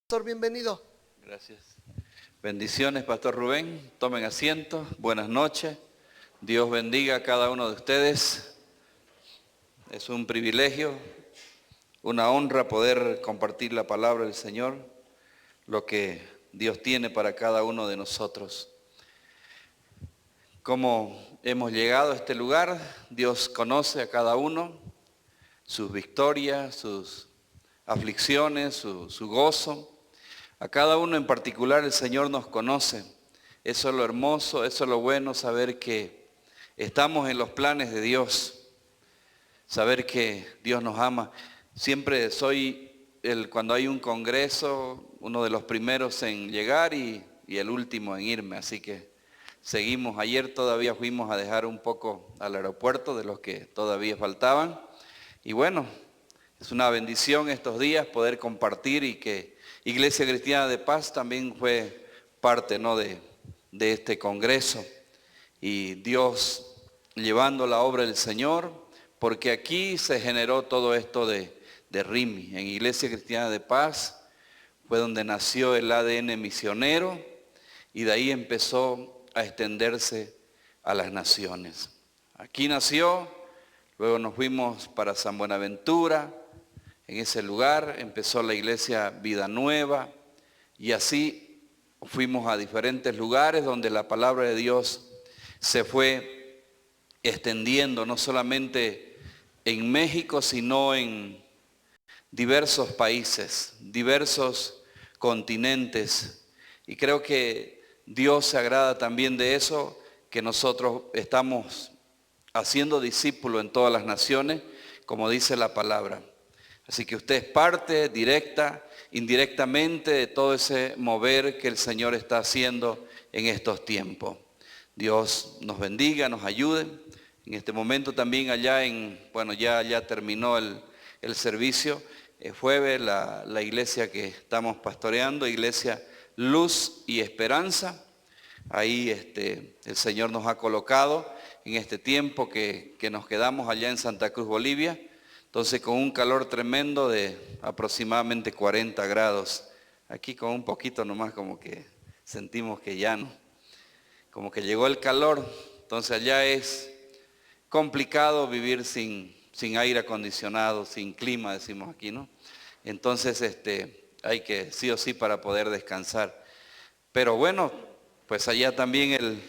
Pastor, bienvenido. Gracias. Bendiciones, Pastor Rubén. Tomen asiento. Buenas noches. Dios bendiga a cada uno de ustedes. Es un privilegio, una honra poder compartir la palabra del Señor, lo que Dios tiene para cada uno de nosotros. Cómo hemos llegado a este lugar, Dios conoce a cada uno, sus victorias, sus aflicciones, su gozo. A cada uno en particular el Señor nos conoce. Eso es lo hermoso, eso es lo bueno, saber que estamos en los planes de Dios, saber que Dios nos ama. Siempre soy, cuando hay un congreso, uno de los primeros en llegar y el último en irme, así que seguimos. Ayer todavía fuimos a dejar un poco al aeropuerto de los que todavía faltaban. Y bueno, es una bendición estos días poder compartir y que Iglesia Cristiana de Paz también fue parte, ¿no?, de este congreso. Y Dios llevando la obra del Señor, porque aquí se generó todo esto de RIMI. En Iglesia Cristiana de Paz fue donde nació el ADN misionero y de ahí empezó a extenderse a las naciones. Aquí nació, luego nos fuimos para San Buenaventura. En ese lugar empezó la iglesia Vida Nueva y así fuimos a diferentes lugares donde la palabra de Dios se fue extendiendo, no solamente en México, sino en diversos países, diversos continentes. Y creo que Dios se agrada también de eso, que nosotros estamos haciendo discípulos en todas las naciones, como dice la palabra. Así que usted es parte directa, indirectamente de todo ese mover que el Señor está haciendo en estos tiempos. Dios nos bendiga, nos ayude. En este momento también allá ya terminó el servicio. Jueves la iglesia que estamos pastoreando, Iglesia Luz y Esperanza. Ahí el Señor nos ha colocado en este tiempo que nos quedamos allá en Santa Cruz, Bolivia. Entonces con un calor tremendo de aproximadamente 40 grados. Aquí con un poquito nomás como que sentimos que ya no. Como que llegó el calor. Entonces allá es complicado vivir sin aire acondicionado, sin clima, decimos aquí, ¿no? Entonces hay que sí o sí para poder descansar. Pero bueno, pues allá también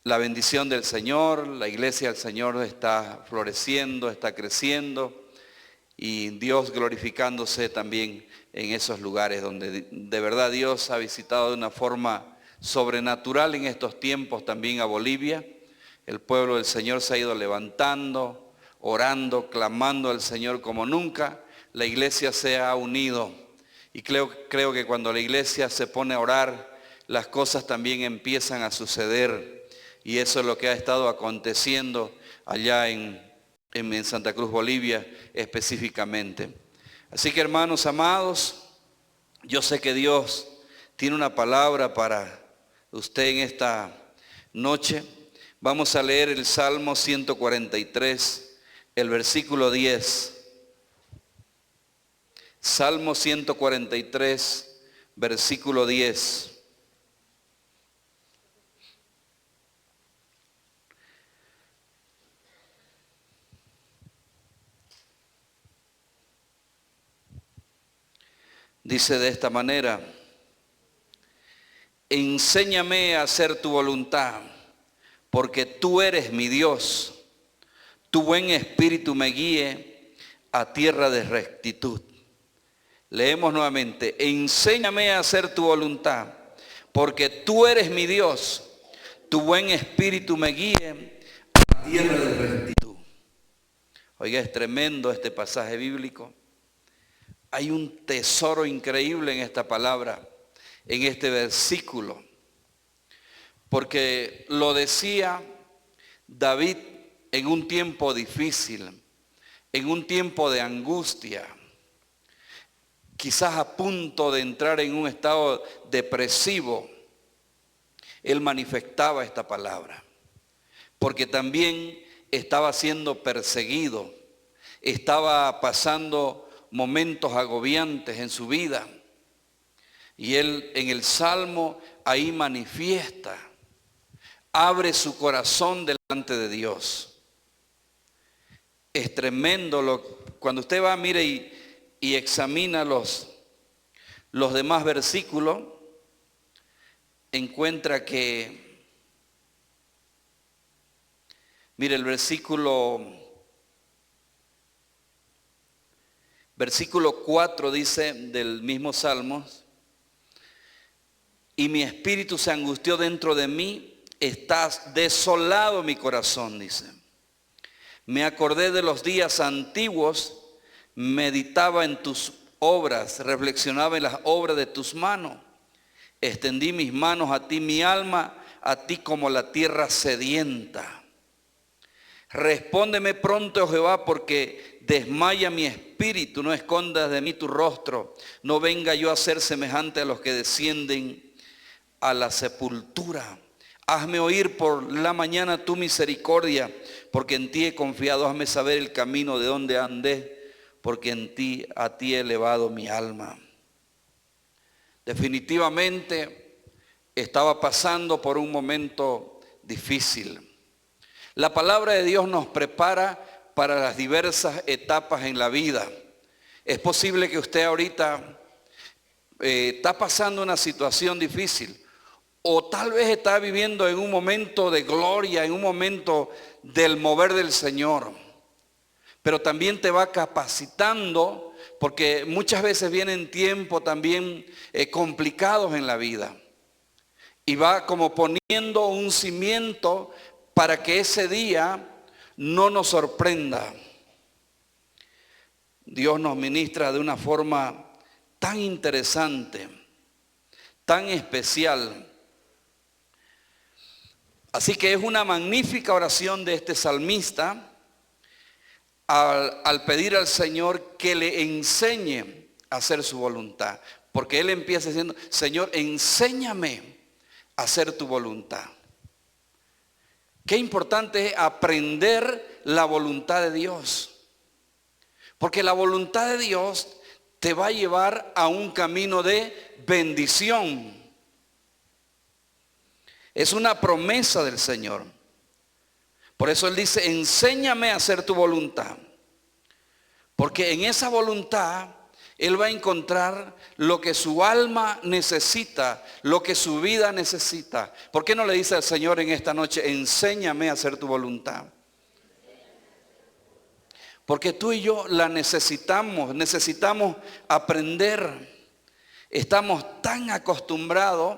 la bendición del Señor, la iglesia del Señor está floreciendo, está creciendo y Dios glorificándose también en esos lugares donde de verdad Dios ha visitado de una forma sobrenatural en estos tiempos también a Bolivia. El pueblo del Señor se ha ido levantando, orando, clamando al Señor como nunca. La iglesia se ha unido y creo que cuando la iglesia se pone a orar, las cosas también empiezan a suceder. Y eso es lo que ha estado aconteciendo allá en Santa Cruz, Bolivia, específicamente. Así que, hermanos amados, yo sé que Dios tiene una palabra para usted en esta noche. Vamos a leer el Salmo 143, el versículo 10. Salmo 143, versículo 10. Dice de esta manera: enséñame a hacer tu voluntad, porque tú eres mi Dios. Tu buen espíritu me guíe a tierra de rectitud. Leemos nuevamente: enséñame a hacer tu voluntad, porque tú eres mi Dios. Tu buen espíritu me guíe a tierra de rectitud. Oiga, es tremendo este pasaje bíblico. Hay un tesoro increíble en esta palabra, en este versículo, porque lo decía David en un tiempo difícil, en un tiempo de angustia, quizás a punto de entrar en un estado depresivo. Él manifestaba esta palabra, porque también estaba siendo perseguido, estaba pasando momentos agobiantes en su vida. Y él en el Salmo ahí manifiesta, abre su corazón delante de Dios. Es tremendo cuando usted va, mire y examina los demás versículos, encuentra que, mire el versículo 4 dice del mismo Salmo, y mi espíritu se angustió dentro de mí, estás desolado mi corazón, dice. Me acordé de los días antiguos, meditaba en tus obras, reflexionaba en las obras de tus manos. Extendí mis manos a ti, mi alma, a ti como la tierra sedienta. Respóndeme pronto, oh Jehová, porque desmaya mi espíritu. No escondas de mí tu rostro. No venga yo a ser semejante a los que descienden a la sepultura. Hazme oír por la mañana tu misericordia, porque en ti he confiado. Hazme saber el camino de donde andé, porque a ti he elevado mi alma. Definitivamente estaba pasando por un momento difícil. La palabra de Dios nos prepara para las diversas etapas en la vida. Es posible que usted ahorita está pasando una situación difícil, o tal vez está viviendo en un momento de gloria, en un momento del mover del Señor. Pero también te va capacitando, porque muchas veces vienen tiempos también complicados en la vida. Y va como poniendo un cimiento para que ese día no nos sorprenda. Dios nos ministra de una forma tan interesante, tan especial. Así que es una magnífica oración de este salmista al pedir al Señor que le enseñe a hacer su voluntad. Porque él empieza diciendo, Señor, enséñame a hacer tu voluntad. Qué importante es aprender la voluntad de Dios. Porque la voluntad de Dios te va a llevar a un camino de bendición. Es una promesa del Señor. Por eso Él dice, enséñame a hacer tu voluntad. Porque en esa voluntad Él va a encontrar lo que su alma necesita, lo que su vida necesita. ¿Por qué no le dice al Señor en esta noche, enséñame a hacer tu voluntad? Porque tú y yo la necesitamos aprender. Estamos tan acostumbrados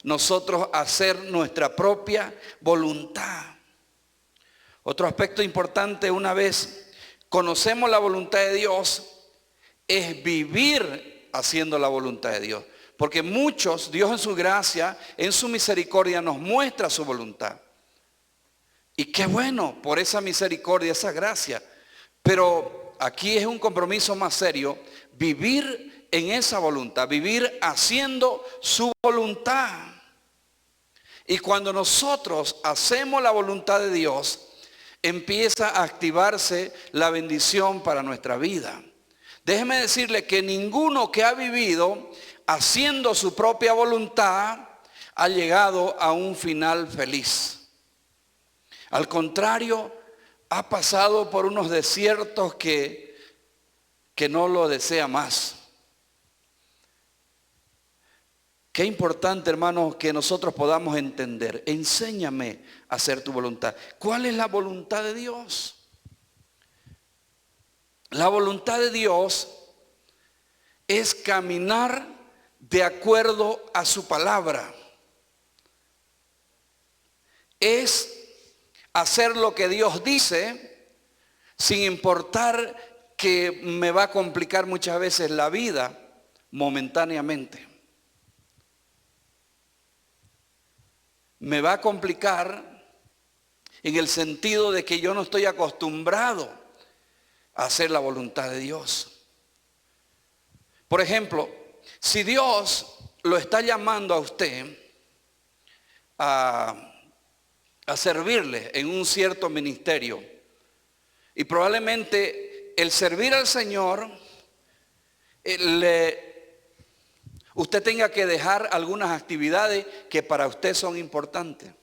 nosotros a hacer nuestra propia voluntad. Otro aspecto importante, una vez conocemos la voluntad de Dios, es vivir haciendo la voluntad de Dios. Porque muchos, Dios en su gracia, en su misericordia nos muestra su voluntad. Y qué bueno por esa misericordia, esa gracia. Pero aquí es un compromiso más serio, vivir en esa voluntad, vivir haciendo su voluntad. Y cuando nosotros hacemos la voluntad de Dios, empieza a activarse la bendición para nuestra vida. Déjeme decirle que ninguno que ha vivido haciendo su propia voluntad ha llegado a un final feliz. Al contrario, ha pasado por unos desiertos que no lo desea más. Qué importante, hermanos, que nosotros podamos entender. Enséñame a hacer tu voluntad. ¿Cuál es la voluntad de Dios? La voluntad de Dios es caminar de acuerdo a su palabra. Es hacer lo que Dios dice, sin importar que me va a complicar muchas veces la vida momentáneamente. Me va a complicar en el sentido de que yo no estoy acostumbrado a hacer la voluntad de Dios. Por ejemplo, si Dios lo está llamando a usted a servirle en un cierto ministerio, y probablemente el servir al Señor usted tenga que dejar algunas actividades que para usted son importantes.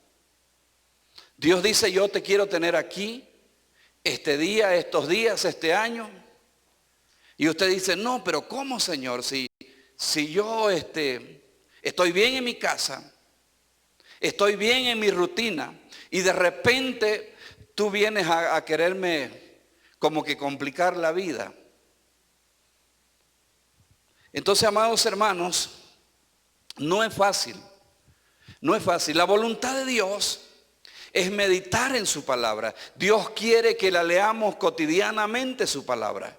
Dios dice, yo te quiero tener aquí, este día, estos días, este año. Y usted dice, no, pero ¿cómo, Señor? Si yo estoy bien en mi casa, estoy bien en mi rutina, y de repente tú vienes a quererme como que complicar la vida. Entonces, amados hermanos, no es fácil. No es fácil. La voluntad de Dios es meditar en su palabra. Dios quiere que la leamos cotidianamente su palabra.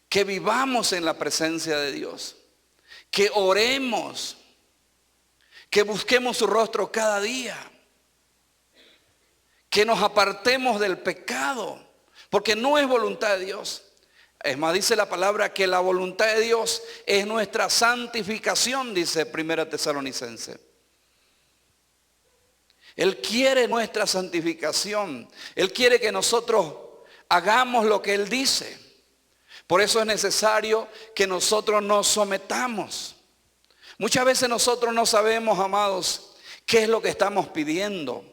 Que vivamos en la presencia de Dios. Que oremos. Que busquemos su rostro cada día. Que nos apartemos del pecado. Porque no es voluntad de Dios. Es más, dice la palabra que la voluntad de Dios es nuestra santificación, dice 1 Tesalonicenses. Él quiere nuestra santificación. Él quiere que nosotros hagamos lo que Él dice. Por eso es necesario que nosotros nos sometamos. Muchas veces nosotros no sabemos, amados, qué es lo que estamos pidiendo.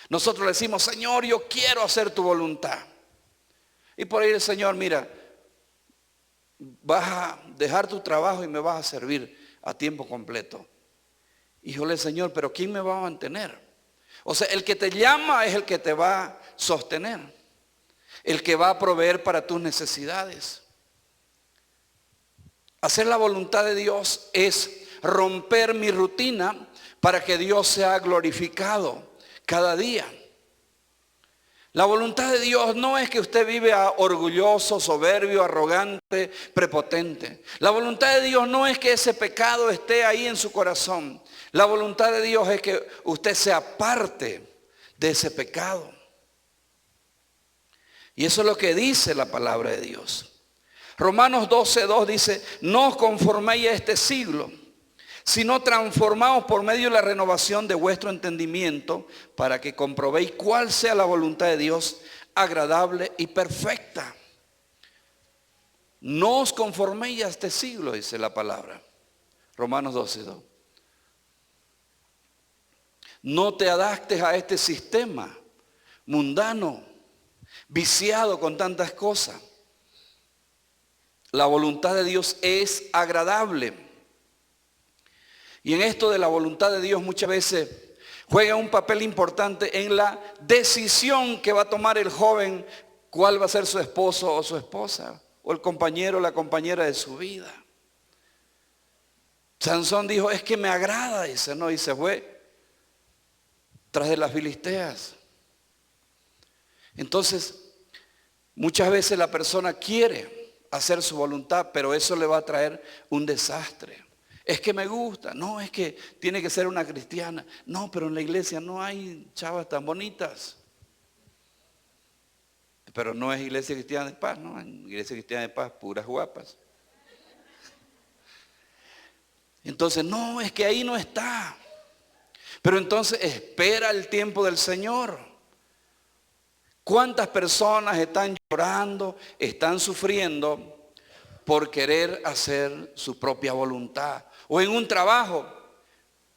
Nosotros le decimos, Señor, yo quiero hacer tu voluntad. Y por ahí el Señor, mira, vas a dejar tu trabajo y me vas a servir a tiempo completo. Híjole, Señor, pero ¿quién me va a mantener? O sea, el que te llama es el que te va a sostener. El que va a proveer para tus necesidades. Hacer la voluntad de Dios es romper mi rutina para que Dios sea glorificado cada día. La voluntad de Dios no es que usted vive orgulloso, soberbio, arrogante, prepotente. La voluntad de Dios no es que ese pecado esté ahí en su corazón. La voluntad de Dios es que usted se aparte de ese pecado. Y eso es lo que dice la palabra de Dios. Romanos 12:2 dice, no os conforméis a este siglo, sino transformaos por medio de la renovación de vuestro entendimiento, para que comprobéis cuál sea la voluntad de Dios, agradable y perfecta. No os conforméis a este siglo, dice la palabra. Romanos 12:2. No te adaptes a este sistema mundano, viciado con tantas cosas. La voluntad de Dios es agradable. Y en esto de la voluntad de Dios muchas veces juega un papel importante en la decisión que va a tomar el joven, cuál va a ser su esposo o su esposa, o el compañero o la compañera de su vida. Sansón dijo, es que me agrada, dice, no, y se fue tras de las filisteas. Entonces, muchas veces la persona quiere hacer su voluntad, pero eso le va a traer un desastre. Es que me gusta, no, es que tiene que ser una cristiana. No, pero en la iglesia no hay chavas tan bonitas. Pero no es iglesia cristiana de paz, no, en iglesia cristiana de paz puras guapas. Entonces, no, es que ahí no está. Pero entonces espera el tiempo del Señor. ¿Cuántas personas están llorando, están sufriendo por querer hacer su propia voluntad? O en un trabajo,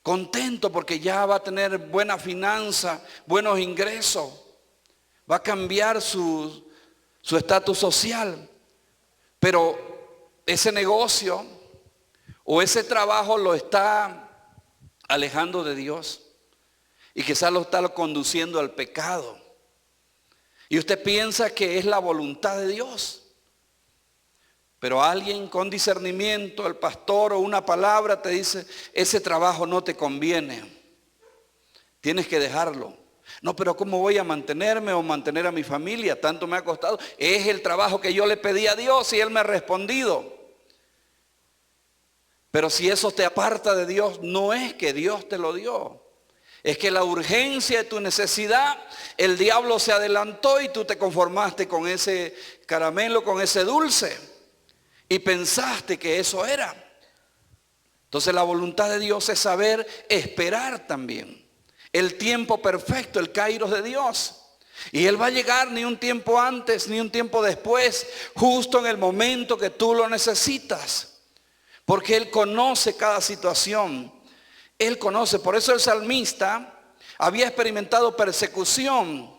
contento porque ya va a tener buena finanza, buenos ingresos. Va a cambiar su estatus social. Pero ese negocio o ese trabajo lo está alejando de Dios. Y quizás lo está conduciendo al pecado. Y usted piensa que es la voluntad de Dios. Pero alguien con discernimiento, el pastor o una palabra te dice, ese trabajo no te conviene. Tienes que dejarlo. No, pero ¿cómo voy a mantenerme o mantener a mi familia? Tanto me ha costado. Es el trabajo que yo le pedí a Dios y Él me ha respondido. Pero si eso te aparta de Dios, no es que Dios te lo dio. Es que la urgencia de tu necesidad, el diablo se adelantó y tú te conformaste con ese caramelo, con ese dulce. Y pensaste que eso era. Entonces la voluntad de Dios es saber esperar también. El tiempo perfecto, el kairos de Dios. Y Él va a llegar ni un tiempo antes, ni un tiempo después, justo en el momento que tú lo necesitas. Porque Él conoce cada situación. Él conoce. Por eso el salmista había experimentado persecución.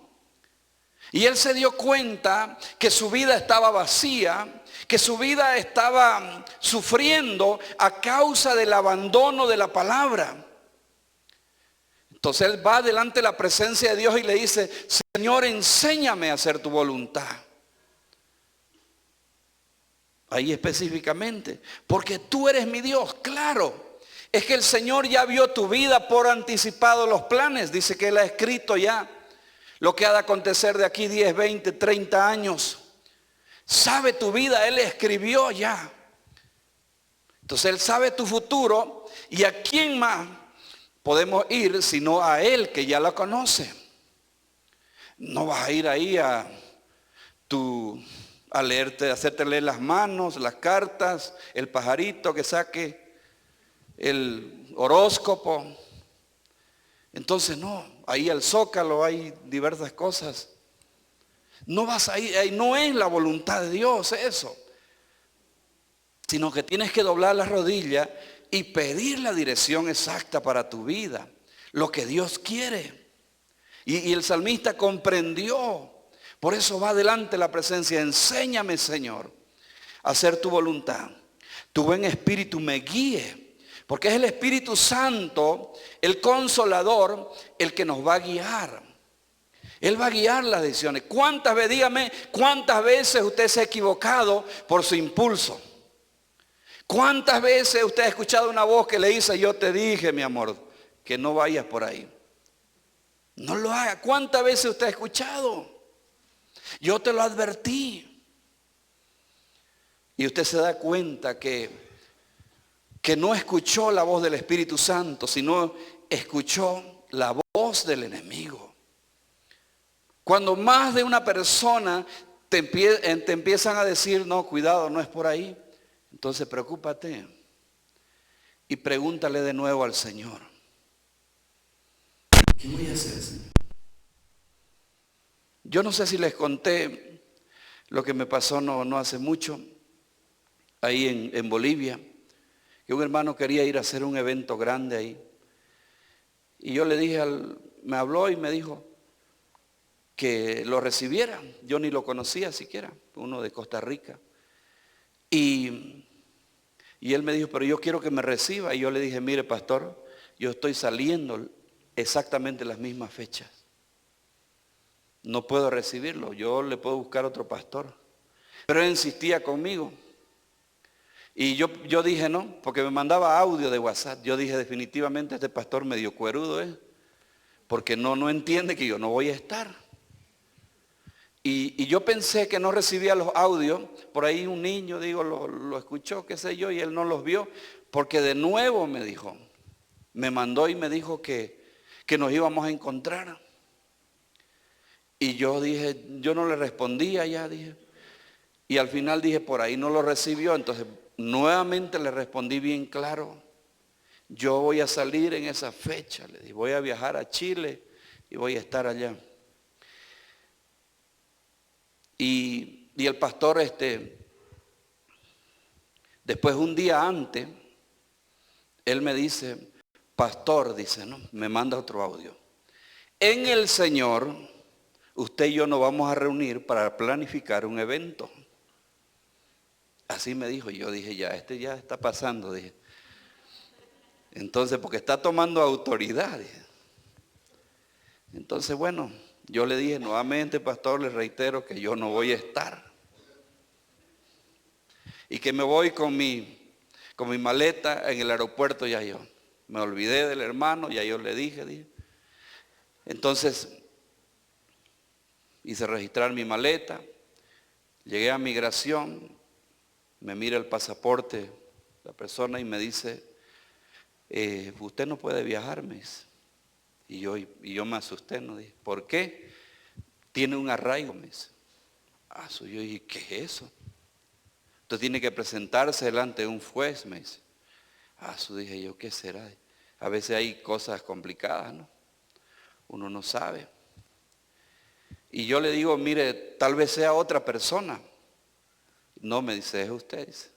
Y él se dio cuenta que su vida estaba vacía, que su vida estaba sufriendo a causa del abandono de la palabra. Entonces él va delante de la presencia de Dios y le dice: Señor, enséñame a hacer tu voluntad. Ahí específicamente, porque tú eres mi Dios. Claro, es que el Señor ya vio tu vida por anticipado los planes. Dice que Él ha escrito ya lo que ha de acontecer de aquí 10, 20, 30 años. Sabe tu vida, Él escribió ya. Entonces Él sabe tu futuro. ¿Y a quién más podemos ir sino a Él, que ya la conoce? No vas a ir ahí a leerte, a hacerte leer las manos, las cartas, el pajarito que saque, el horóscopo. Entonces no, ahí al Zócalo hay diversas cosas. No vas a ir, ahí no es la voluntad de Dios eso. Sino que tienes que doblar las rodillas y pedir la dirección exacta para tu vida. Lo que Dios quiere. Y el salmista comprendió. Por eso va adelante la presencia. Enséñame, Señor, a hacer tu voluntad. Tu buen espíritu me guíe. Porque es el Espíritu Santo, el Consolador, el que nos va a guiar. Él va a guiar las decisiones. Dígame, ¿cuántas veces usted se ha equivocado por su impulso? ¿Cuántas veces usted ha escuchado una voz que le dice: yo te dije, mi amor, que no vayas por ahí? No lo haga. ¿Cuántas veces usted ha escuchado? Yo te lo advertí. Y usted se da cuenta que no escuchó la voz del Espíritu Santo, sino escuchó la voz del enemigo. Cuando más de una persona te empiezan a decir: no, cuidado, no es por ahí. Entonces preocúpate y pregúntale de nuevo al Señor: ¿qué voy a hacer, Señor? Yo no sé si les conté lo que me pasó no hace mucho, ahí en Bolivia, que un hermano quería ir a hacer un evento grande ahí. Y yo le dije, me habló y me dijo que lo recibiera. Yo ni lo conocía siquiera, uno de Costa Rica. Y él me dijo: pero yo quiero que me reciba. Y yo le dije: mire, pastor, yo estoy saliendo exactamente las mismas fechas. No puedo recibirlo, yo le puedo buscar otro pastor. Pero él insistía conmigo. Y yo dije no, porque me mandaba audio de WhatsApp. Yo dije: definitivamente este pastor medio cuerudo es, porque no entiende que yo no voy a estar. Y yo pensé que no recibía los audios. Por ahí un niño, lo escuchó, qué sé yo, y él no los vio. Porque de nuevo me mandó y me dijo que nos íbamos a encontrar. Y yo dije, yo no le respondía ya, dije. Y al final dije: por ahí no lo recibió. Entonces nuevamente le respondí bien claro: yo voy a salir en esa fecha. Le dije: voy a viajar a Chile y voy a estar allá. Y el pastor, después un día antes, él me dice: pastor, dice, ¿no? Me manda otro audio: en el Señor, usted y yo nos vamos a reunir para planificar un evento. Así me dijo. Y yo dije: ya está pasando, dije. Entonces, porque está tomando autoridad, dije. Entonces, bueno, yo le dije nuevamente: pastor, le reitero que yo no voy a estar. Y que me voy con mi maleta en el aeropuerto. Ya yo me olvidé del hermano, ya yo le dije. Entonces hice registrar mi maleta, llegué a migración, me mira el pasaporte la persona y me dice: usted no puede viajar, me dice. Y yo me asusté, ¿no? Dije: ¿por qué? Tiene un arraigo, me dice. Yo dije: ¿qué es eso? Entonces tiene que presentarse delante de un juez, me dice. Dije yo: ¿qué será? A veces hay cosas complicadas, ¿no? Uno no sabe. Y yo le digo: mire, tal vez sea otra persona. No, me dice: es usted, dice.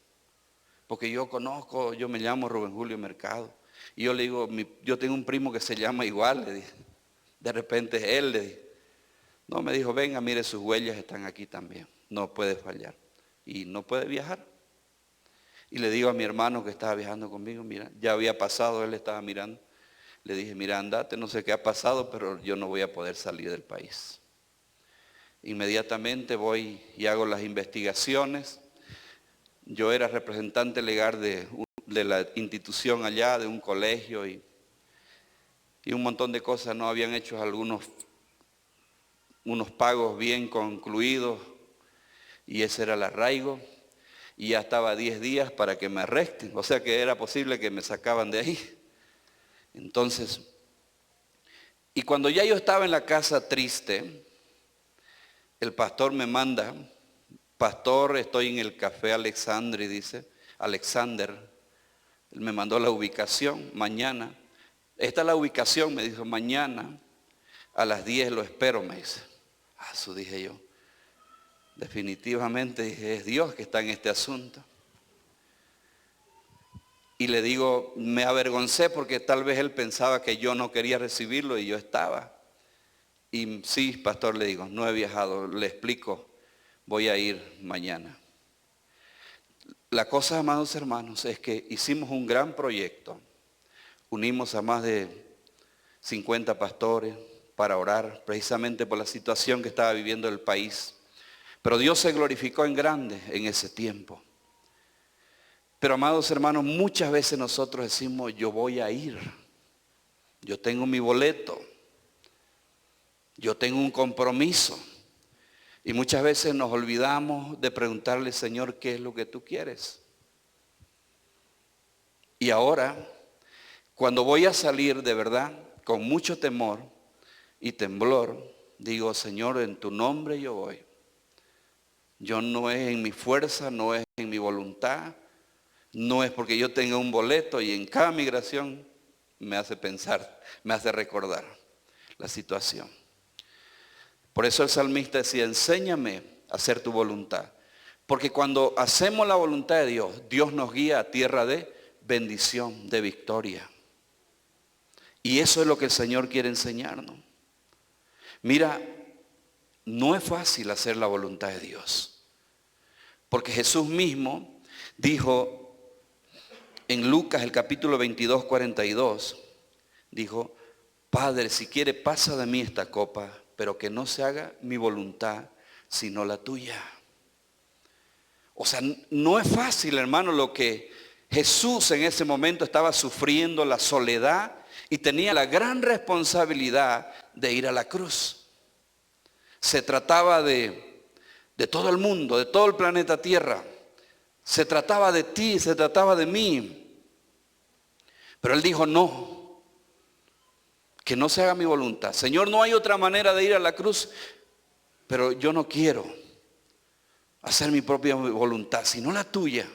porque yo conozco, yo me llamo Rubén Julio Mercado. Y yo le digo, yo tengo un primo que se llama igual, le dije. De repente es él, le dije. No, me dijo, venga, mire, sus huellas están aquí también, no puede fallar. Y no puede viajar. Y le digo a mi hermano que estaba viajando conmigo, mira, ya había pasado, él estaba mirando. Le dije, mira, andate, no sé qué ha pasado, pero yo no voy a poder salir del país. Inmediatamente voy y hago las investigaciones. Yo era representante legal de la institución allá, de un colegio y un montón de cosas. No habían hecho unos pagos bien concluidos y ese era el arraigo. Y ya estaba 10 días para que me arresten, o sea que era posible que me sacaban de ahí. Entonces, y cuando ya yo estaba en la casa triste, el pastor me manda, pastor, estoy en el Café Alexander, y dice, Alexander, él me mandó la ubicación, mañana, esta es la ubicación, me dijo, mañana a las 10 lo espero, me dice. Eso dije yo. Definitivamente dije, es Dios que está en este asunto. Y le digo, me avergoncé porque tal vez él pensaba que yo no quería recibirlo y yo estaba. Y sí, pastor, le digo, no he viajado, le explico, voy a ir mañana. La cosa, amados hermanos, es que hicimos un gran proyecto. Unimos a más de 50 pastores para orar precisamente por la situación que estaba viviendo el país. Pero Dios se glorificó en grande en ese tiempo. Pero amados hermanos, muchas veces nosotros decimos, yo voy a ir. Yo tengo mi boleto. Yo tengo un compromiso. Y muchas veces nos olvidamos de preguntarle, Señor, ¿qué es lo que tú quieres? Y ahora, cuando voy a salir de verdad, con mucho temor y temblor, digo, Señor, en tu nombre yo voy. Yo no es en mi fuerza, no es en mi voluntad, no es porque yo tenga un boleto y en cada migración me hace pensar, me hace recordar la situación. Por eso el salmista decía, enséñame a hacer tu voluntad. Porque cuando hacemos la voluntad de Dios, Dios nos guía a tierra de bendición, de victoria. Y eso es lo que el Señor quiere enseñarnos. Mira, no es fácil hacer la voluntad de Dios. Porque Jesús mismo dijo en Lucas el capítulo 22, 42, dijo, Padre, si quiere pasa de mí esta copa, pero que no se haga mi voluntad, sino la tuya. O sea, no es fácil, hermano, lo que Jesús en ese momento estaba sufriendo, la soledad, y tenía la gran responsabilidad de ir a la cruz. Se trataba de todo el mundo, de todo el planeta Tierra. Se trataba de ti, se trataba de mí. Pero él dijo, no, que no se haga mi voluntad. Señor, no hay otra manera de ir a la cruz, pero yo no quiero hacer mi propia voluntad, sino la tuya.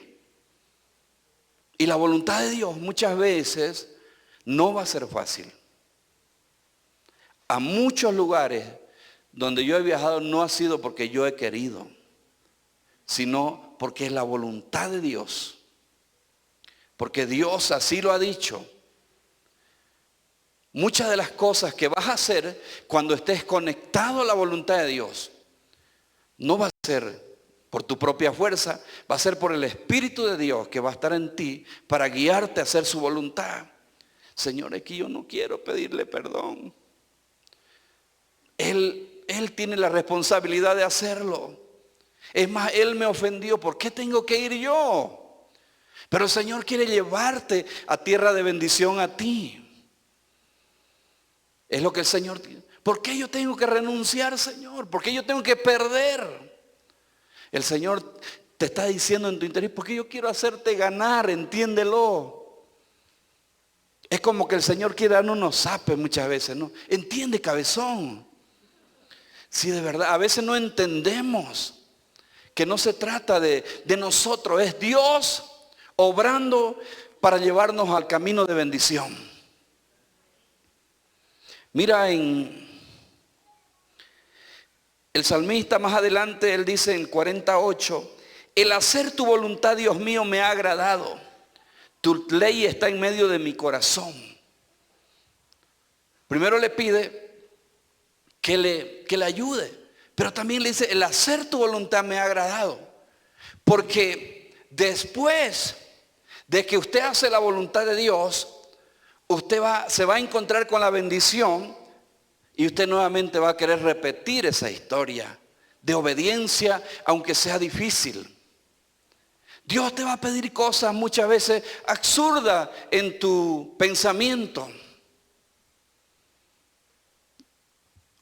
Y la voluntad de Dios muchas veces no va a ser fácil. A muchos lugares donde yo he viajado no ha sido porque yo he querido, sino porque es la voluntad de Dios. Porque Dios así lo ha dicho. Muchas de las cosas que vas a hacer cuando estés conectado a la voluntad de Dios, no va a ser por tu propia fuerza, va a ser por el Espíritu de Dios que va a estar en ti para guiarte a hacer su voluntad. Señor, es que yo no quiero pedirle perdón. Él tiene la responsabilidad de hacerlo. Es más, Él me ofendió, ¿por qué tengo que ir yo? Pero el Señor quiere llevarte a tierra de bendición a ti. Es lo que el Señor tiene. ¿Por qué yo tengo que renunciar, Señor? ¿Por qué yo tengo que perder? El Señor te está diciendo en tu interior, porque yo quiero hacerte ganar, entiéndelo. Es como que el Señor quiere darnos unos zapes muchas veces, ¿no? Entiende, cabezón. Sí, de verdad, a veces no entendemos que no se trata de nosotros, es Dios obrando para llevarnos al camino de bendición. Mira en el salmista más adelante, él dice en 48, El hacer tu voluntad, Dios mío, me ha agradado. Tu ley está en medio de mi corazón. Primero le pide que le ayude, pero también le dice, el hacer tu voluntad me ha agradado. Porque después de que usted hace la voluntad de Dios, usted se va a encontrar con la bendición y usted nuevamente va a querer repetir esa historia de obediencia, aunque sea difícil. Dios te va a pedir cosas muchas veces absurdas en tu pensamiento.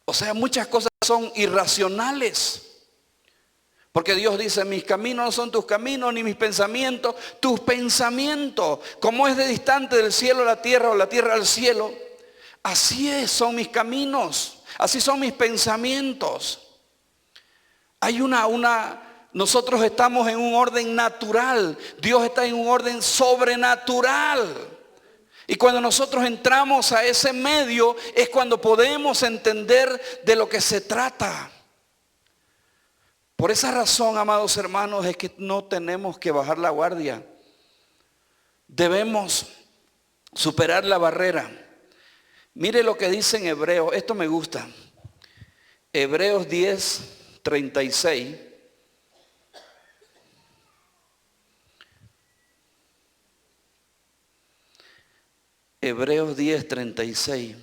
O sea, muchas cosas son irracionales. Porque Dios dice, mis caminos no son tus caminos, ni mis pensamientos, tus pensamientos. Como es de distante del cielo a la tierra o la tierra al cielo, así son mis caminos, así son mis pensamientos. Nosotros estamos en un orden natural, Dios está en un orden sobrenatural. Y cuando nosotros entramos a ese medio es cuando podemos entender de lo que se trata. Por esa razón, amados hermanos, es que no tenemos que bajar la guardia. Debemos superar la barrera. Mire lo que dice en Hebreos, esto me gusta. Hebreos 10:36. Hebreos 10:36.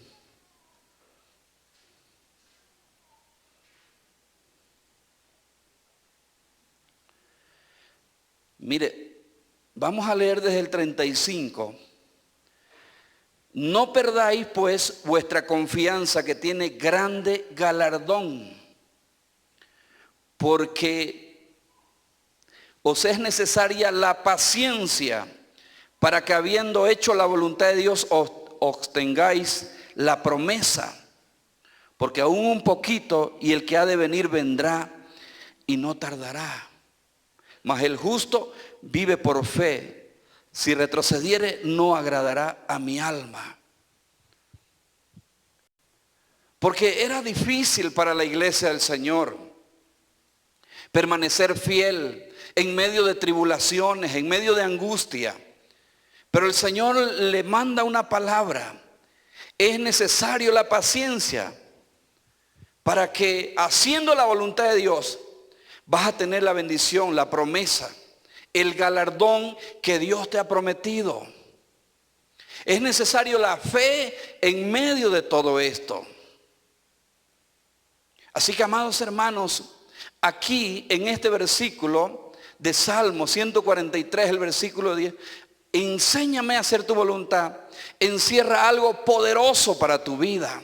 Mire, vamos a leer desde el 35. No perdáis pues vuestra confianza, que tiene grande galardón, porque os es necesaria la paciencia, para que habiendo hecho la voluntad de Dios obtengáis la promesa. Porque aún un poquito y el que ha de venir vendrá y no tardará. Mas el justo vive por fe. Si retrocediere, no agradará a mi alma. Porque era difícil para la iglesia del Señor permanecer fiel en medio de tribulaciones, en medio de angustia. Pero el Señor le manda una palabra. Es necesario la paciencia para que, haciendo la voluntad de Dios, vas a tener la bendición, la promesa, el galardón que Dios te ha prometido. Es necesario la fe en medio de todo esto. Así que, amados hermanos, aquí en este versículo de Salmo 143, el versículo 10, enséñame a hacer tu voluntad, encierra algo poderoso para tu vida.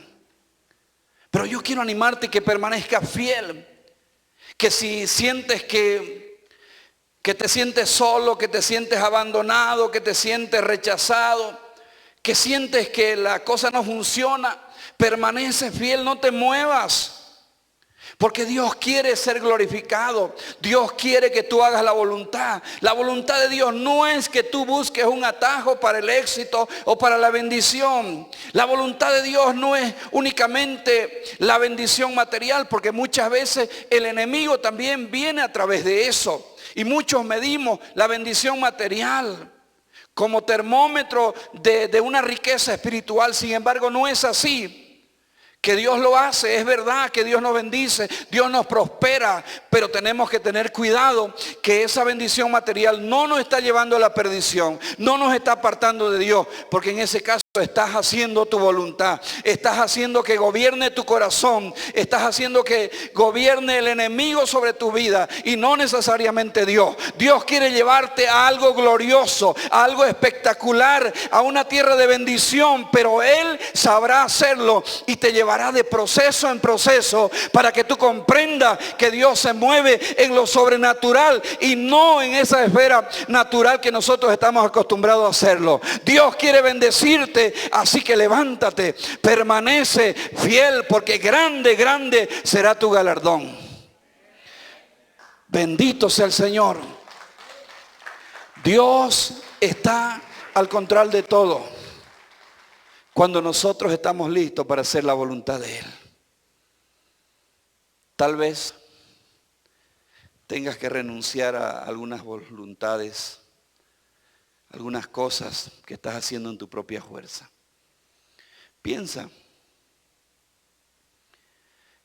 Pero yo quiero animarte que permanezcas fiel. Que si sientes que te sientes solo, que te sientes abandonado, que te sientes rechazado, que sientes que la cosa no funciona, permanece fiel, no te muevas. Porque Dios quiere ser glorificado. Dios quiere que tú hagas la voluntad. La voluntad de Dios no es que tú busques un atajo para el éxito o para la bendición. La voluntad de Dios no es únicamente la bendición material, porque muchas veces el enemigo también viene a través de eso. Y muchos medimos la bendición material como termómetro de una riqueza espiritual. Sin embargo, no es así. Que Dios lo hace, es verdad que Dios nos bendice, Dios nos prospera, pero tenemos que tener cuidado que esa bendición material no nos está llevando a la perdición, no nos está apartando de Dios, porque en ese caso estás haciendo tu voluntad, estás haciendo que gobierne tu corazón, estás haciendo que gobierne el enemigo sobre tu vida y no necesariamente Dios. Dios quiere llevarte a algo glorioso, a algo espectacular, a una tierra de bendición, pero Él sabrá hacerlo y te llevará de proceso en proceso para que tú comprendas que Dios se mueve en lo sobrenatural y no en esa esfera natural que nosotros estamos acostumbrados a hacerlo. Dios quiere bendecirte, así que levántate, permanece fiel, porque grande, grande será tu galardón. Bendito sea el Señor. Dios está al control de todo cuando nosotros estamos listos para hacer la voluntad de Él. Tal vez tengas que renunciar a algunas voluntades, algunas cosas que estás haciendo en tu propia fuerza. Piensa,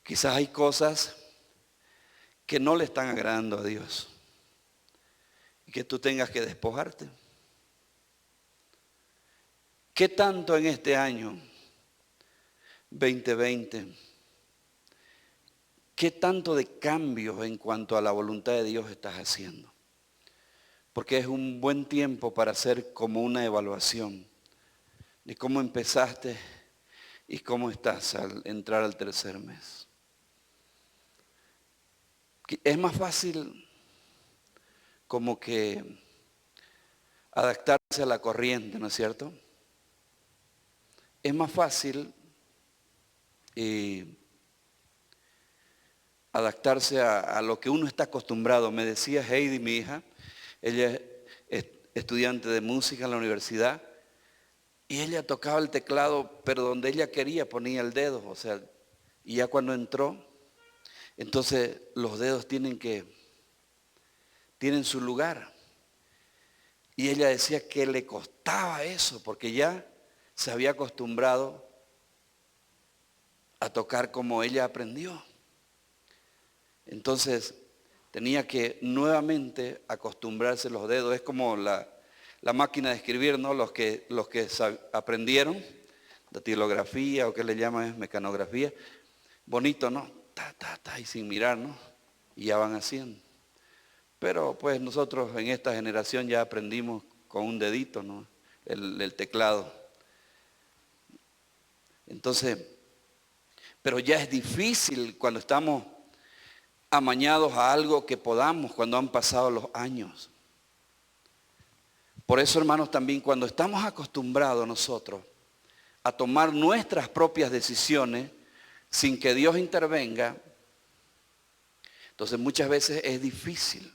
quizás hay cosas que no le están agradando a Dios y que tú tengas que despojarte. ¿Qué tanto en este año 2020? ¿Qué tanto de cambios en cuanto a la voluntad de Dios estás haciendo? Porque es un buen tiempo para hacer como una evaluación de cómo empezaste y cómo estás al entrar al tercer mes. Es más fácil como que adaptarse a la corriente, ¿no es cierto? Es más fácil adaptarse a lo que uno está acostumbrado. Me decía Heidi, mi hija, ella es estudiante de música en la universidad, y ella tocaba el teclado, pero donde ella quería ponía el dedo, o sea, y ya cuando entró, entonces los dedos tienen su lugar. Y ella decía que le costaba eso, porque ya se había acostumbrado a tocar como ella aprendió. Entonces tenía que nuevamente acostumbrarse los dedos. Es como la máquina de escribir, ¿no? Los que aprendieron datilografía o que le llaman mecanografía. Bonito, ¿no? Y sin mirar, ¿no? Y ya van haciendo. Pero pues nosotros en esta generación ya aprendimos con un dedito, ¿no? El teclado. Entonces, pero ya es difícil cuando estamos amañados a algo que podamos cuando han pasado los años. Por eso, hermanos, también cuando estamos acostumbrados nosotros a tomar nuestras propias decisiones sin que Dios intervenga, entonces muchas veces es difícil.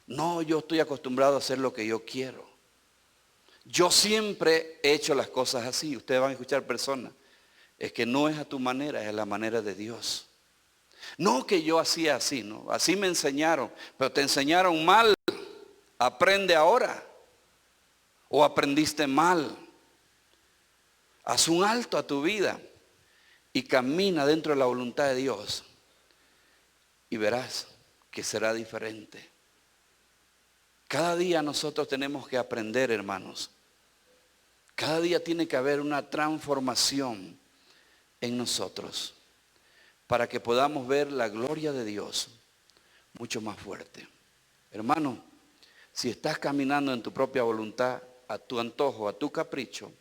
No, yo estoy acostumbrado a hacer lo que yo quiero. Yo siempre he hecho las cosas así. Ustedes van a escuchar personas. Es que no es a tu manera, es a la manera de Dios. No que yo hacía así, ¿no? Así me enseñaron, pero te enseñaron mal. Aprende ahora. O aprendiste mal. Haz un alto a tu vida y camina dentro de la voluntad de Dios. Y verás que será diferente. Cada día nosotros tenemos que aprender, hermanos. Cada día tiene que haber una transformación en nosotros para que podamos ver la gloria de Dios mucho más fuerte. Hermano, si estás caminando en tu propia voluntad, a tu antojo, a tu capricho,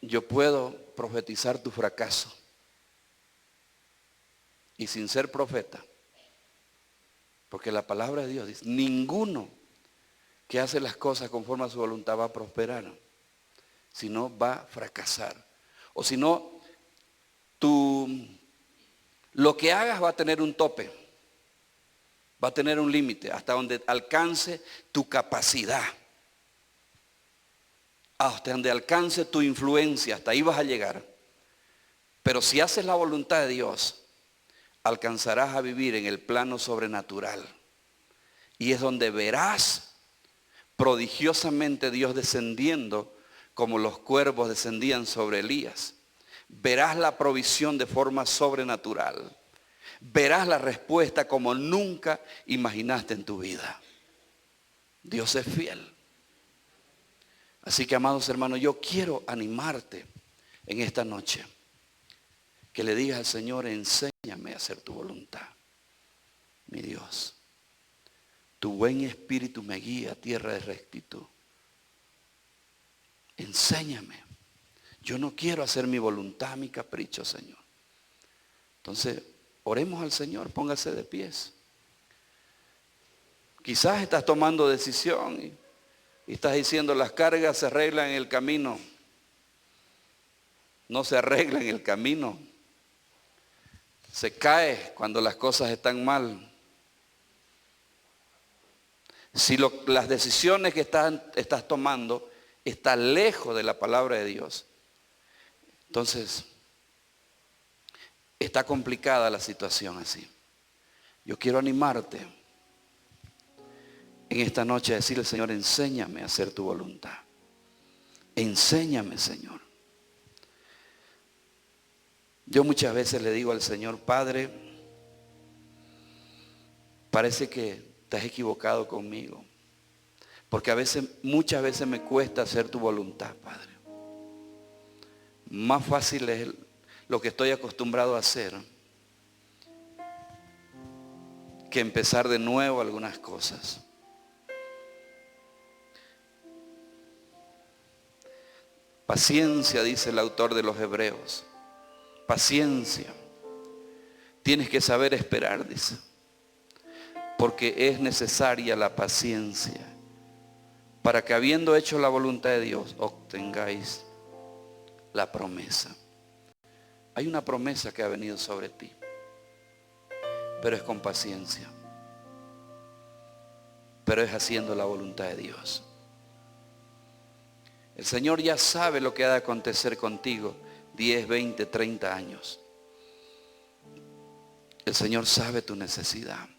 yo puedo profetizar tu fracaso. Y sin ser profeta, porque la palabra de Dios dice, ninguno que hace las cosas conforme a su voluntad va a prosperar, sino va a fracasar. O si no, lo que hagas va a tener un tope, va a tener un límite, hasta donde alcance tu capacidad, hasta donde alcance tu influencia, hasta ahí vas a llegar. Pero si haces la voluntad de Dios, alcanzarás a vivir en el plano sobrenatural. Y es donde verás prodigiosamente Dios descendiendo como los cuervos descendían sobre Elías. Verás la provisión de forma sobrenatural. Verás la respuesta como nunca imaginaste en tu vida. Dios es fiel. Así que, amados hermanos, yo quiero animarte en esta noche. Que le digas al Señor, enséñame a hacer tu voluntad, mi Dios. Tu buen espíritu me guía a tierra de rectitud. Enséñame. Yo no quiero hacer mi voluntad, mi capricho, Señor. Entonces, oremos al Señor, póngase de pies. Quizás estás tomando decisión y estás diciendo, las cargas se arreglan en el camino. No se arreglan en el camino. Se cae cuando las cosas están mal. Si las decisiones que estás tomando están lejos de la palabra de Dios, entonces Está complicada la situación así. Yo quiero animarte en esta noche a decirle, Señor, enséñame a hacer tu voluntad. Enséñame, Señor. Yo muchas veces le digo al Señor, Padre, parece que te has equivocado conmigo. Porque muchas veces me cuesta hacer tu voluntad, Padre. Más fácil es lo que estoy acostumbrado a hacer que empezar de nuevo algunas cosas. Paciencia, dice el autor de los Hebreos. Paciencia. Tienes que saber esperar, dice. Porque es necesaria la paciencia para que, habiendo hecho la voluntad de Dios, obtengáis la promesa. Hay una promesa que ha venido sobre ti, pero es con paciencia. Pero es haciendo la voluntad de Dios. El Señor ya sabe lo que ha de acontecer contigo 10, 20, 30 años. El Señor sabe tu necesidad.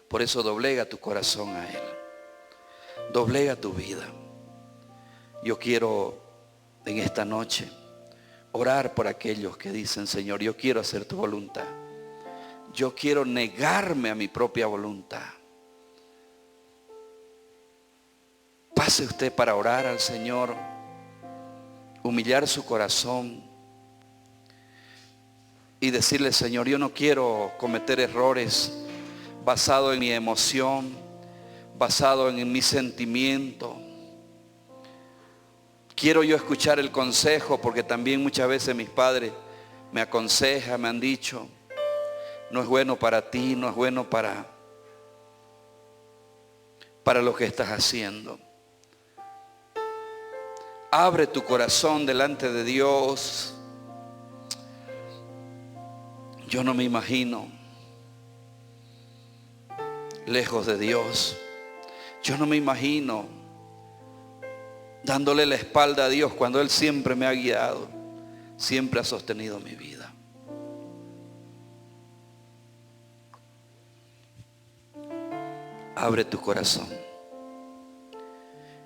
Por eso doblega tu corazón a Él. Doblega tu vida. Yo quiero en esta noche orar por aquellos que dicen, Señor, yo quiero hacer tu voluntad. Yo quiero negarme a mi propia voluntad. Pase usted para orar al Señor, humillar su corazón y decirle, Señor, yo no quiero cometer errores basado en mi emoción, basado en mi sentimiento. Quiero yo escuchar el consejo, porque también muchas veces mis padres me aconsejan, me han dicho, no es bueno para ti, no es bueno para lo que estás haciendo. Abre tu corazón delante de Dios. Yo no me imagino lejos de Dios. Yo no me imagino dándole la espalda a Dios cuando Él siempre me ha guiado, siempre ha sostenido mi vida. Abre tu corazón.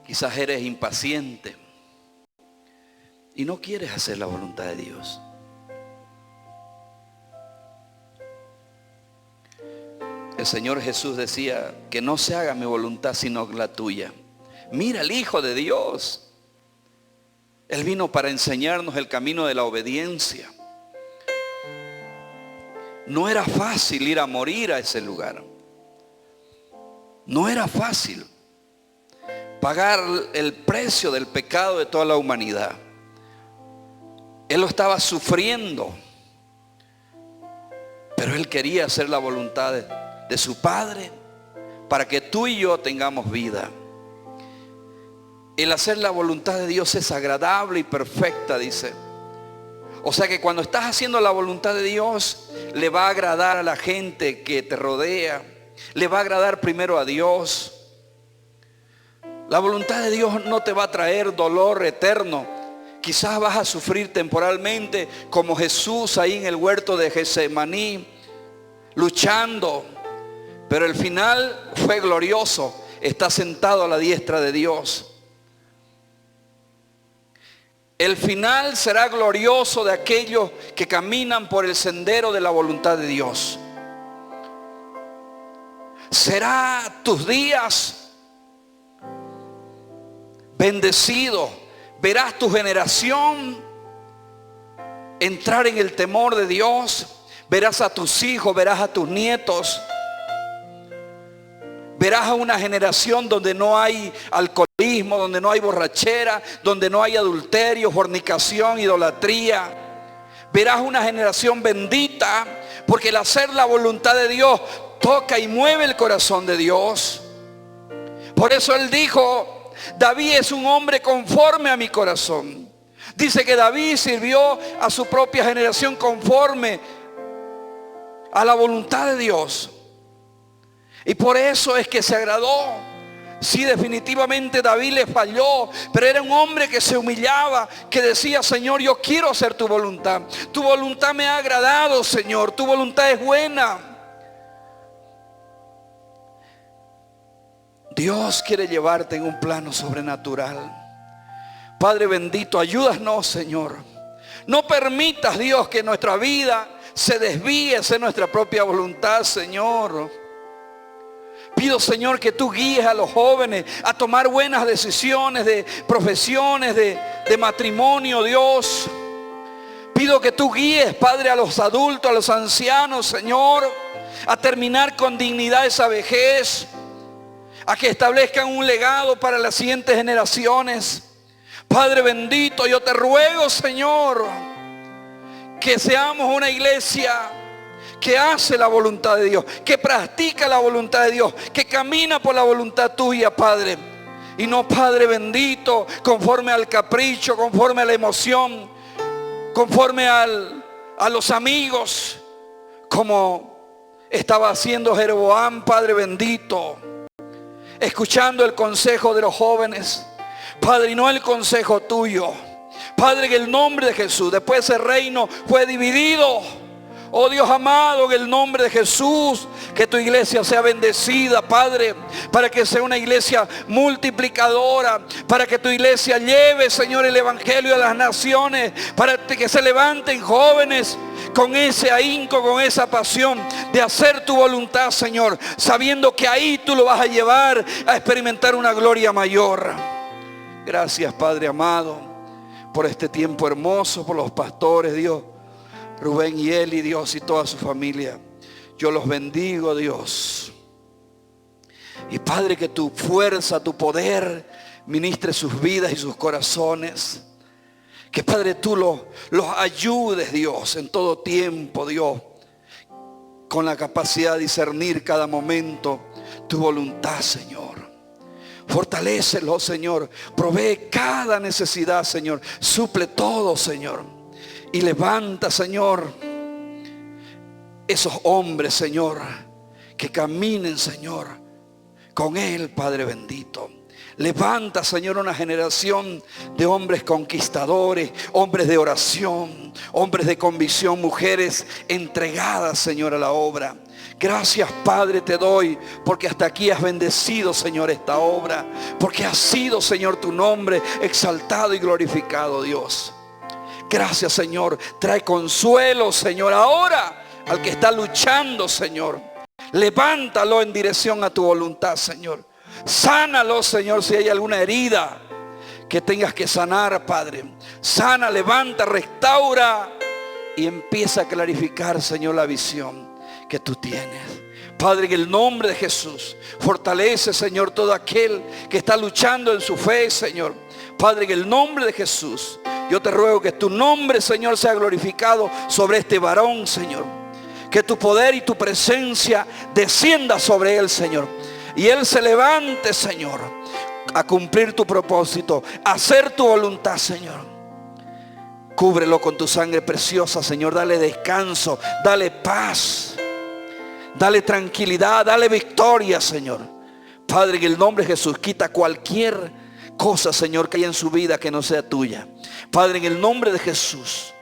Quizás eres impaciente y no quieres hacer la voluntad de Dios. El Señor Jesús decía que no se haga mi voluntad sino la tuya. Mira el Hijo de Dios. Él vino para enseñarnos el camino de la obediencia. No era fácil ir a morir a ese lugar. No era fácil pagar el precio del pecado de toda la humanidad. Él lo estaba sufriendo, pero Él quería hacer la voluntad de su Padre para que tú y yo tengamos vida. El hacer la voluntad de Dios es agradable y perfecta, dice. O sea que cuando estás haciendo la voluntad de Dios, le va a agradar a la gente que te rodea. Le va a agradar primero a Dios. La voluntad de Dios no te va a traer dolor eterno. Quizás vas a sufrir temporalmente, como Jesús ahí en el huerto de Getsemaní, luchando. Pero el final fue glorioso. Está sentado a la diestra de Dios. El final será glorioso de aquellos que caminan por el sendero de la voluntad de Dios. Será tus días bendecidos. Verás tu generación entrar en el temor de Dios. Verás a tus hijos, verás a tus nietos. Verás a una generación donde no hay alcoholismo, donde no hay borrachera, donde no hay adulterio, fornicación, idolatría. Verás una generación bendita, porque el hacer la voluntad de Dios toca y mueve el corazón de Dios. Por eso Él dijo, David es un hombre conforme a mi corazón. Dice que David sirvió a su propia generación conforme a la voluntad de Dios. Y por eso es que se agradó Sí, definitivamente David le falló, pero era un hombre que se humillaba, que decía: Señor, yo quiero hacer tu voluntad. Tu voluntad me ha agradado, Señor. Tu voluntad es buena. Dios quiere llevarte en un plano sobrenatural. Padre bendito, ayúdanos, Señor. No permitas, Dios, que nuestra vida se desvíe de nuestra propia voluntad, Señor. Pido, Señor, que tú guíes a los jóvenes a tomar buenas decisiones de profesiones, de matrimonio, Dios. Pido que tú guíes, Padre, a los adultos, a los ancianos, Señor, a terminar con dignidad esa vejez, a que establezcan un legado para las siguientes generaciones. Padre bendito, yo te ruego, Señor, que seamos una iglesia que hace la voluntad de Dios, que practica la voluntad de Dios, que camina por la voluntad tuya, Padre. Y no, Padre bendito, conforme al capricho, conforme a la emoción, conforme a los amigos, como estaba haciendo Jeroboam, Padre bendito, escuchando el consejo de los jóvenes, Padre, y no el consejo tuyo. Padre, en el nombre de Jesús, después ese reino fue dividido. Oh Dios amado, en el nombre de Jesús, que tu iglesia sea bendecida, Padre, para que sea una iglesia multiplicadora, para que tu iglesia lleve, Señor, el evangelio a las naciones, para que se levanten jóvenes con ese ahínco, con esa pasión de hacer tu voluntad, Señor, sabiendo que ahí tú lo vas a llevar a experimentar una gloria mayor. Gracias, Padre amado, por este tiempo hermoso, por los pastores, Dios, Rubén y Eli, Dios, y toda su familia. Yo los bendigo, Dios. Y Padre, que tu fuerza, tu poder ministre sus vidas y sus corazones. Que, Padre, tú los ayudes, Dios, en todo tiempo, Dios, con la capacidad de discernir cada momento tu voluntad, Señor. Fortalécelos, Señor. Provee cada necesidad, Señor. Suple todo, Señor. Y levanta, Señor, esos hombres, Señor, que caminen, Señor, con Él, Padre bendito. Levanta, Señor, una generación de hombres conquistadores, hombres de oración, hombres de convicción, mujeres entregadas, Señor, a la obra. Gracias, Padre, te doy, porque hasta aquí has bendecido, Señor, esta obra, porque ha sido, Señor, tu nombre exaltado y glorificado, Dios. Gracias, Señor. Trae consuelo, Señor, ahora al que está luchando, Señor. Levántalo en dirección a tu voluntad, Señor. Sánalo, Señor, si hay alguna herida que tengas que sanar, Padre. Sana, levanta, restaura y empieza a clarificar, Señor, la visión que tú tienes. Padre, en el nombre de Jesús, fortalece, Señor, todo aquel que está luchando en su fe, Señor. Padre, en el nombre de Jesús, yo te ruego que tu nombre, Señor, sea glorificado sobre este varón, Señor. Que tu poder y tu presencia descienda sobre él, Señor. Y él se levante, Señor, a cumplir tu propósito, a hacer tu voluntad, Señor. Cúbrelo con tu sangre preciosa, Señor. Dale descanso, dale paz, dale tranquilidad, dale victoria, Señor. Padre, en el nombre de Jesús, quita cualquier cosa, Señor, que haya en su vida que no sea tuya. Padre, en el nombre de Jesús,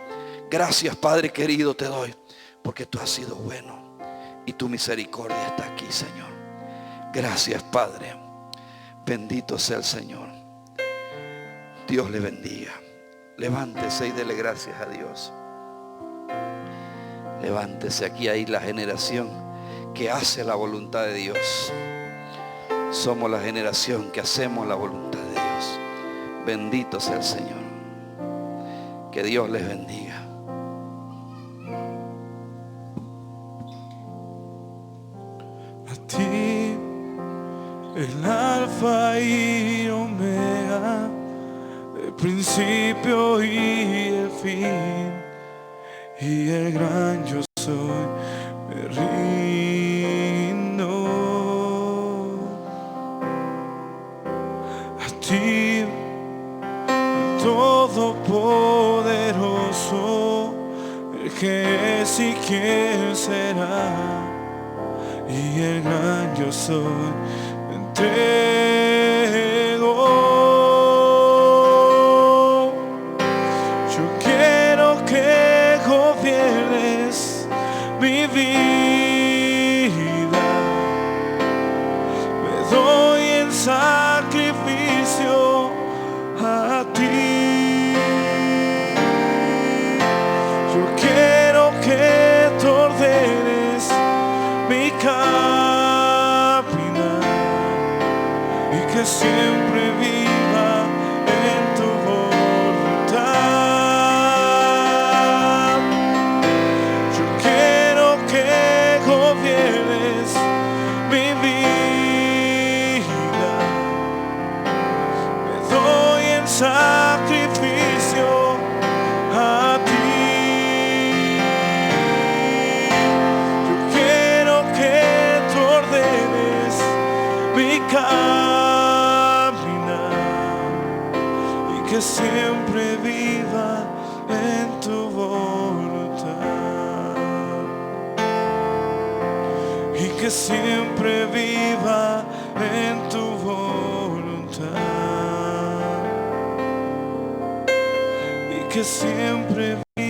gracias, Padre querido, te doy, porque tú has sido bueno y tu misericordia está aquí, Señor. Gracias, Padre. Bendito sea el Señor. Dios le bendiga. Levántese y dele gracias a Dios. Levántese. Aquí hay la generación que hace la voluntad de Dios. Somos la generación que hacemos la voluntad de Dios. Bendito sea el Señor. Que Dios les bendiga. A ti, el alfa y omega, el principio y el fin, y el gran yo soy, me rindo. A ti, el todopoderoso, el que es y quién será, y el gran yo soy, entrego. que siempre viva en tu voluntad. Yo quiero que gobiernes mi vida. Me doy en sacrificio a ti. Yo quiero que tú ordenes mi caminar y que siempre viva en tu voluntad. Y que siempre viva en tu voluntad. Y que siempre viva